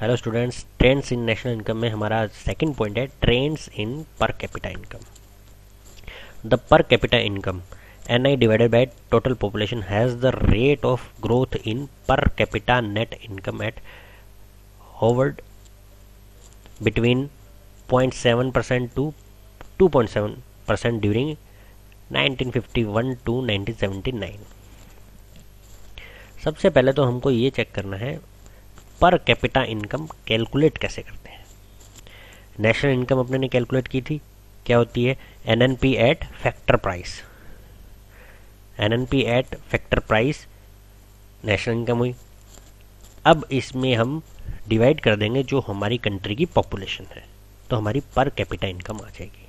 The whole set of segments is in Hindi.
Hello students, trends in national income में हमारा सेकंड पॉइंट है trends in per capita income. The per capita income NI divided by total population has the rate of growth in per capita net income at hovered between 0.7% to 2.7% during 1951 to 1979। सबसे पहले तो हमको ये चेक करना है पर कैपिटा इनकम कैलकुलेट कैसे करते हैं। नेशनल इनकम अपने ने कैलकुलेट की थी, क्या होती है? NNP eight factor price. NNP eight factor price national income हुई। अब इसमें हम डिवाइड कर देंगे जो हमारी कंट्री की पॉपुलेशन है, तो हमारी पर कैपिटा इनकम आ जाएगी।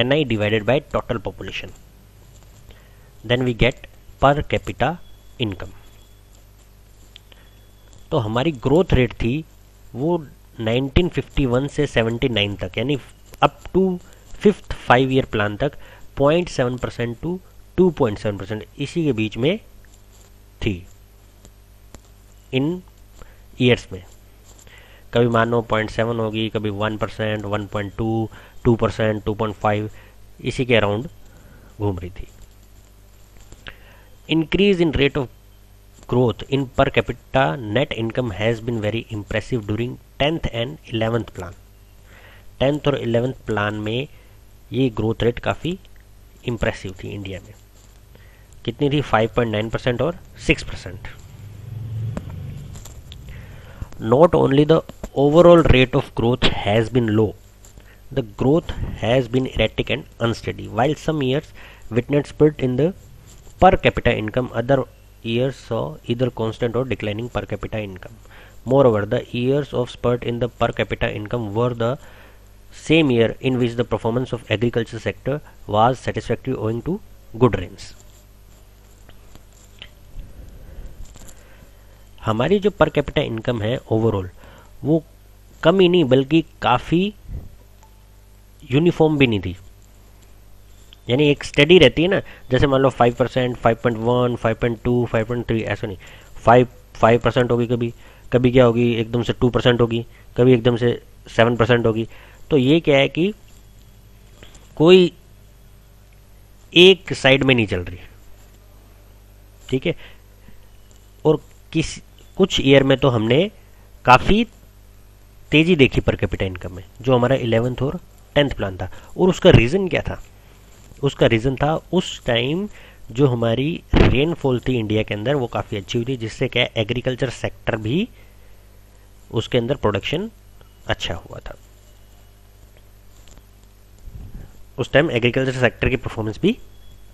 NI divided by total population, then we get per capita income. तो हमारी ग्रोथ रेट थी वो 1951 से 79 तक, यानी up to fifth 5 year plan तक 0.7% टू 2.7%, इसी के बीच में थी इन ईयर्स में। कभी मानो 0.7 होगी, कभी 1%, 1.2, 2%, 2.5, इसी के अराउंड घूम रही थी। Increase in rate of growth in per capita net income has been very impressive during 10th and 11th plan। 10th और 11th प्लान में ये ग्रोथ रेट काफ़ी इम्प्रेसिव थी इंडिया में। कितनी थी? 5.9% और 6%। Not only the overall rate of growth has been low, the growth has been erratic and unsteady। While some years witnessed spurt in the per capita income, other years saw either constant or declining per capita income. Moreover, the years of spurt in the per capita income were the same year in which the performance of agriculture sector was satisfactory owing to good rains। हमारी जो पर कैपिटा इनकम है ओवरऑल, वो कम ही नहीं बल्कि काफ़ी यूनिफॉर्म भी नहीं थी, यानी एक स्टडी रहती है ना। जैसे मान लो 5%, 5.1, 5.2, 5.3, ऐसा नहीं। 5% होगी, कभी कभी क्या होगी, एकदम से 2% होगी, कभी एकदम से 7% होगी। तो ये क्या है कि कोई एक साइड में नहीं चल रही, ठीक है। और कुछ ईयर में तो हमने काफ़ी तेज़ी देखी पर कैपिटा इनकम में, जो हमारा 11th और 10th प्लान था। और उसका रीज़न क्या था? उसका रीज़न था उस टाइम जो हमारी रेनफॉल थी इंडिया के अंदर वो काफ़ी अच्छी हुई थी, जिससे क्या एग्रीकल्चर सेक्टर भी उसके अंदर प्रोडक्शन अच्छा हुआ था। उस टाइम एग्रीकल्चर सेक्टर की परफॉर्मेंस भी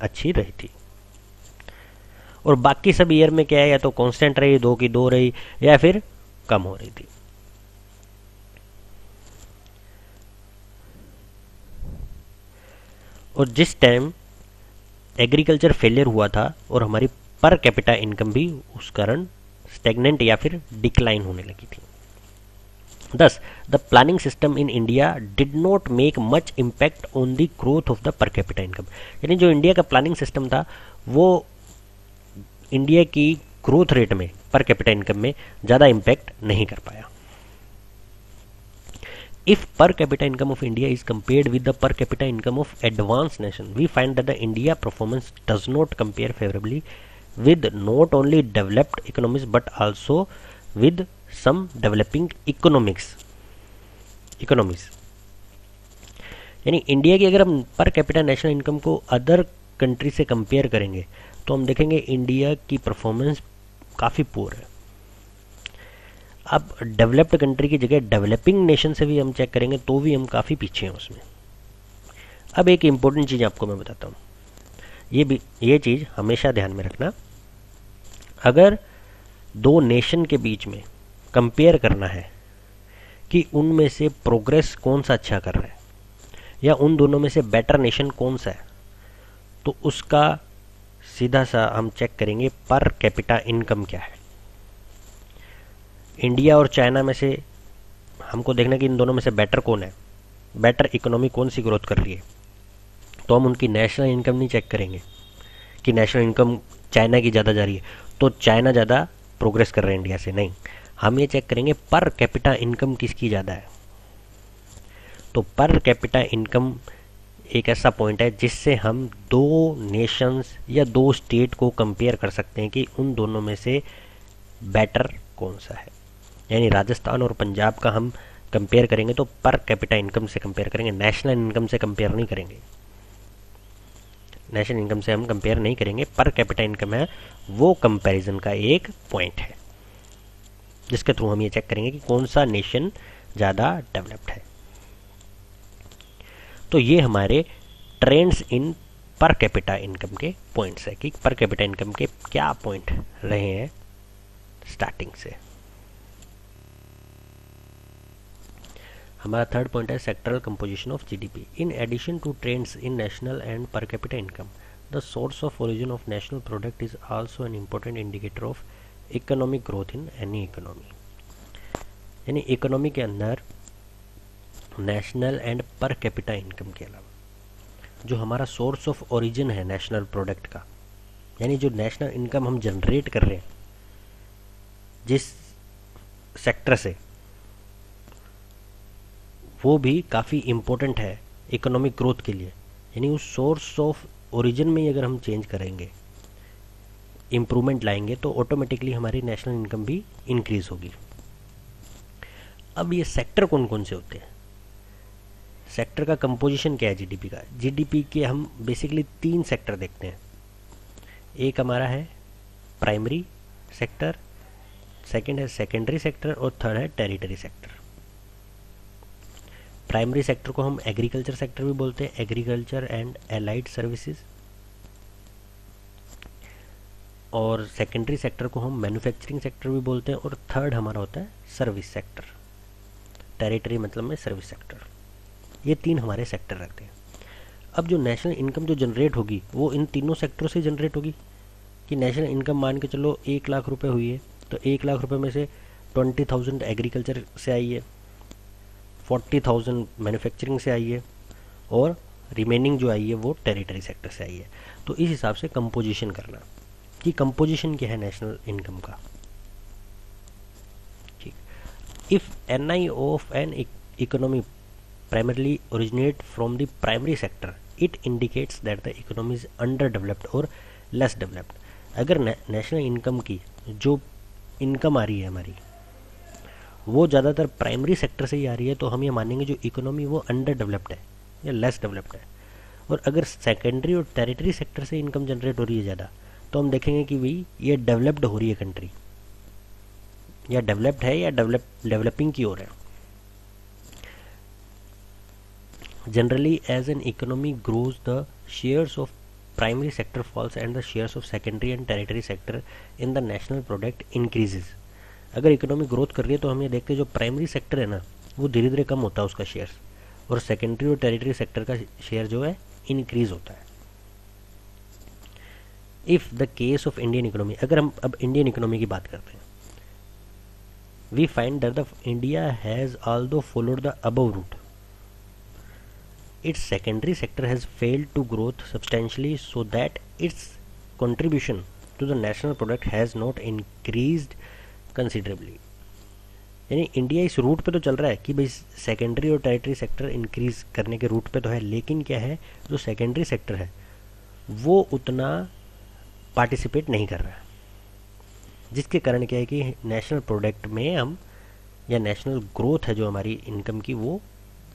अच्छी रही थी। और बाकी सब ईयर में क्या है, या तो कांस्टेंट रही, 2 की 2 रही, या फिर कम हो रही थी। और जिस टाइम एग्रीकल्चर फेलियर हुआ था और हमारी पर कैपिटा इनकम भी उस कारण स्टेगनेंट या फिर डिक्लाइन होने लगी थी। Thus, the planning system in India did not make much impact on the growth of the per capita income। यानी जो इंडिया का प्लानिंग सिस्टम था वो इंडिया की ग्रोथ रेट में, पर कैपिटा इनकम में ज़्यादा इम्पैक्ट नहीं कर पाया। If per capita income of India is compared with the per capita income of advanced nation, we find that the India performance does not compare favorably with not only developed economies but also with some developing economies। यानी इंडिया की अगर हम पर कैपिटा नेशनल इनकम को अदर कंट्री से कंपेयर करेंगे तो हम देखेंगे इंडिया की परफॉर्मेंस काफ़ी पुअर है। अब डेवलप्ड कंट्री की जगह डेवलपिंग नेशन से भी हम चेक करेंगे तो भी हम काफ़ी पीछे हैं उसमें। अब एक इम्पोर्टेंट चीज़ आपको मैं बताता हूँ, ये चीज़ हमेशा ध्यान में रखना। अगर दो नेशन के बीच में कंपेयर करना है कि उनमें से प्रोग्रेस कौन सा अच्छा कर रहा है या उन दोनों में से बेटर नेशन कौन सा है, तो उसका सीधा सा हम चेक करेंगे पर कैपिटा इनकम क्या है। इंडिया और चाइना में से हमको देखना कि इन दोनों में से बेटर कौन है, बेटर इकोनॉमी कौन सी ग्रोथ कर रही है। तो हम उनकी नेशनल इनकम नहीं चेक करेंगे कि नेशनल इनकम चाइना की ज़्यादा जा रही है तो चाइना ज़्यादा प्रोग्रेस कर रहे हैं इंडिया से, नहीं, हम ये चेक करेंगे पर कैपिटा इनकम किसकी ज़्यादा है। तो पर कैपिटा इनकम एक ऐसा पॉइंट है जिससे हम दो नेशंस या दो स्टेट को कंपेयर कर सकते हैं कि उन दोनों में से बेटर कौन सा है। यानी राजस्थान और पंजाब का हम कंपेयर करेंगे तो पर कैपिटा इनकम से कंपेयर करेंगे, नेशनल इनकम से कंपेयर नहीं करेंगे। नेशनल इनकम से हम कंपेयर नहीं करेंगे, पर कैपिटा इनकम है वो कंपैरिजन का एक पॉइंट है जिसके थ्रू हम ये चेक करेंगे कि कौन सा नेशन ज़्यादा डेवलप्ड है। तो ये हमारे trends in per capita income के पॉइंट्स है कि पर कैपिटा इनकम के क्या पॉइंट रहे हैं स्टार्टिंग से। हमारा थर्ड पॉइंट है sectoral composition of GDP. In addition to trends in national and per capita income, the source of origin of national product is also an important indicator of economic growth in any economy. यानी इकोनॉमी के अंदर national and per capita income के अलावा जो हमारा सोर्स ऑफ ओरिजिन है नेशनल प्रोडक्ट का, यानी जो नेशनल इनकम हम जनरेट कर रहे हैं जिस सेक्टर से, वो भी काफ़ी इम्पोर्टेंट है इकोनॉमिक ग्रोथ के लिए। यानी उस सोर्स ऑफ ओरिजिन में ही अगर हम चेंज करेंगे, इम्प्रूवमेंट लाएंगे, तो ऑटोमेटिकली हमारी नेशनल इनकम भी इंक्रीज होगी। अब ये सेक्टर कौन कौन से होते हैं, सेक्टर का कंपोजिशन क्या है जीडीपी का। जीडीपी के हम बेसिकली 3 सेक्टर देखते हैं। एक हमारा है प्राइमरी सेक्टर, सेकंड है सेकेंडरी सेक्टर और थर्ड है टेरिटरी सेक्टर। प्राइमरी सेक्टर को हम एग्रीकल्चर सेक्टर भी बोलते हैं, एग्रीकल्चर एंड एलाइड सर्विसेज। और सेकेंडरी सेक्टर को हम मैन्युफैक्चरिंग सेक्टर भी बोलते हैं। और थर्ड हमारा होता है सर्विस सेक्टर, टेरिटरी मतलब में सर्विस सेक्टर। ये 3 हमारे सेक्टर रहते हैं। अब जो नेशनल इनकम जो जनरेट होगी वो इन तीनों सेक्टरों से जनरेट होगी। कि नेशनल इनकम मान के चलो 1 लाख रुपए हुई है, तो 1 लाख रुपए में से 20,000 एग्रीकल्चर से आई है, 40,000 मैन्युफैक्चरिंग से आई है और रिमेनिंग जो आई है वो टेरिटरी सेक्टर से आई है। तो इस हिसाब से कंपोजिशन करना कि कंपोजिशन क्या है नेशनल इनकम का। ठीक, if NI of an economy primarily originate from the primary sector, it indicates that the economy is underdeveloped or less developed। अगर नेशनल इनकम की जो इनकम आ रही है हमारी वो ज़्यादातर प्राइमरी सेक्टर से ही आ रही है, तो हम ये मानेंगे जो इकोनॉमी वो अंडर डेवलप्ड है या लेस डेवलप्ड है। और अगर सेकेंडरी और टेरिटरी सेक्टर से इनकम जनरेट हो रही है ज़्यादा, तो हम देखेंगे कि भाई ये डेवलप्ड हो रही है कंट्री, या डेवलप्ड है या डेवलपिंग की ओर है। Generally, as an economy grows, the shares of primary sector falls and the shares of secondary and tertiary sector in the national product increases। अगर इकोनॉमी ग्रोथ कर रही है तो हम ये देखते हैं जो प्राइमरी सेक्टर है ना वो धीरे धीरे कम होता है उसका शेयर, और सेकेंडरी और टेरिटरी सेक्टर का शेयर जो है इंक्रीज होता है। If the case of Indian economy, अगर हम अब इंडियन इकोनॉमी की बात करते हैं, we find that the India has although followed the above route, its secondary sector has failed to growth substantially so that its contribution to the national product has not increased considerably। यानी इंडिया इस रूट पे तो चल रहा है कि भाई सेकेंडरी और टेरिटरी सेक्टर इंक्रीज करने के रूट पे तो है, लेकिन क्या है जो सेकेंडरी सेक्टर है वो उतना पार्टिसिपेट नहीं कर रहा है, जिसके कारण क्या है कि नेशनल प्रोडक्ट में हम या नेशनल ग्रोथ है जो हमारी इनकम की वो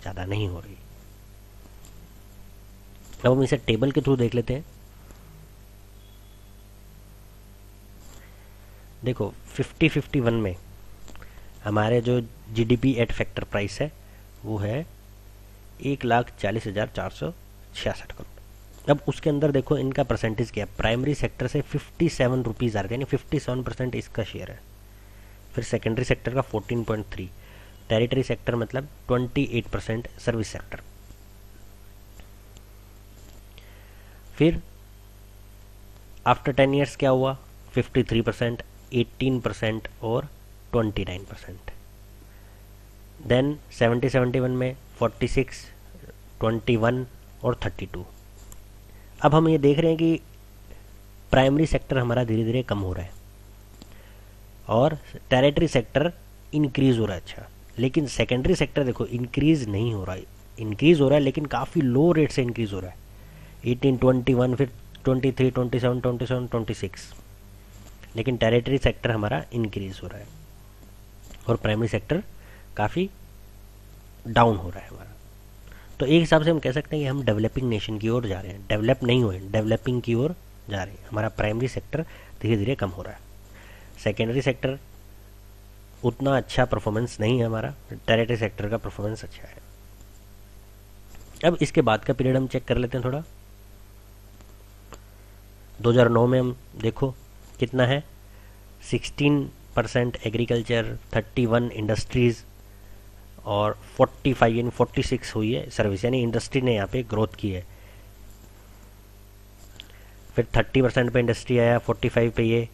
ज़्यादा नहीं हो रही। अब हम इसे टेबल के थ्रू देख लेते हैं। देखो 50-51 में हमारे जो जीडीपी एट फैक्टर प्राइस है वो है 1,40,466 करोड़। अब उसके अंदर देखो इनका परसेंटेज क्या है, प्राइमरी सेक्टर से 57 रुपीज़ आ रहे हैं, यानी 57% इसका शेयर है। फिर सेकेंडरी सेक्टर का 14.3, टेरिटरी सेक्टर मतलब 28% सर्विस सेक्टर। फिर आफ्टर 10 ईयर्स क्या हुआ, 53%, 18% और 29%। देन 70-71 में 46, 21 और 32। अब हम ये देख रहे हैं कि प्राइमरी सेक्टर हमारा धीरे धीरे कम हो रहा है और टेरिटरी सेक्टर इंक्रीज हो रहा है। अच्छा, लेकिन सेकेंडरी सेक्टर देखो इंक्रीज नहीं हो रहा है, इंक्रीज हो रहा है लेकिन काफ़ी लो रेट से इंक्रीज हो रहा है। 18, 21, फिर 23, 27, 27, 26, लेकिन टेरिटरी सेक्टर हमारा इंक्रीज हो रहा है और प्राइमरी सेक्टर काफ़ी डाउन हो रहा है हमारा। तो एक हिसाब से हम कह सकते हैं कि हम डेवलपिंग नेशन की ओर जा रहे हैं, डेवलप नहीं हुए, डेवलपिंग की ओर जा रहे हैं। हमारा प्राइमरी सेक्टर धीरे धीरे कम हो रहा है, सेकेंडरी सेक्टर उतना अच्छा परफॉर्मेंस नहीं है हमारा, टेरिटरी सेक्टर का परफॉर्मेंस अच्छा है। अब इसके बाद का पीरियड हम चेक कर लेते हैं थोड़ा। 2009 में हम देखो कितना है, 16% एग्रीकल्चर, 31 इंडस्ट्रीज़ और 45 यानी 46 हुई है सर्विस, यानी इंडस्ट्री ने यहाँ पे ग्रोथ की है। फिर 30% पे इंडस्ट्री आया, 45 पे ये।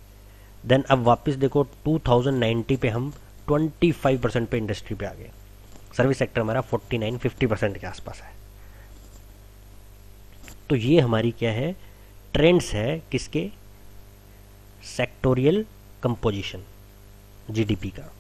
देन अब वापस देखो 2090 पे हम 25% पे इंडस्ट्री पे आ गए। सर्विस सेक्टर हमारा 49-50% के आसपास है। तो ये हमारी क्या है, ट्रेंड्स है किसके, सेक्टोरियल कंपोजिशन जीडीपी का।